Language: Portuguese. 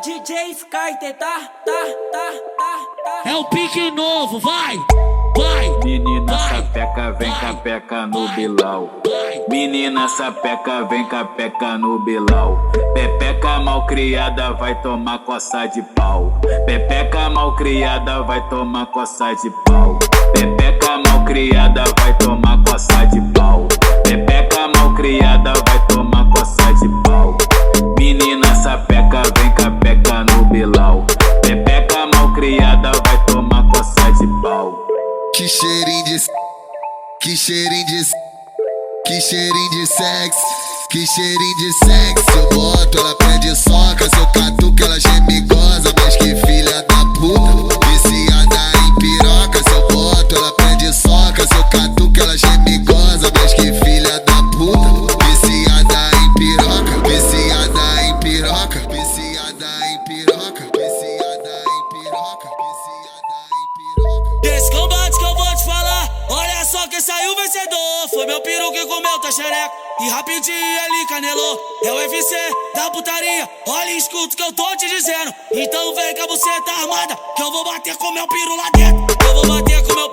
DJ Skyter, tá. É o pique novo, vai. Menina sapeca, vem capeca no bilau. Menina sapeca, vem capeca no bilau. Pepeca mal criada vai tomar coça de pau. Pepeca mal criada vai tomar coça de pau. Pepeca mal criada vai tomar coça de pau. Pepeca mal criada vai tomar coça de pau. Menina sapeca, vem capeca no bilau. Pepeca mal criada vai tomar coça de pau. Que cheirinho de sexo, que cheirinho de sexo. Eu boto, ela pede soca, se eu catuco ela geme goza, mas que filha da puta, viciada em piroca. Se eu boto, ela pede soca, se eu catuco ela geme goza, mas que filha da puta, viciada em piroca, viciada em piroca, viciada em piroca, viciada em piroca, viciada em piroca. Desse combate que eu vou te falar, olha só quem saiu vencedor. Foi meu peru que comeu tua xereca e rapidinho ele canelou. É o UFC da putaria, olha e escuta o que eu tô te dizendo. Então vem com a buceta armada, que eu vou bater com meu peru lá dentro. Eu vou bater com meu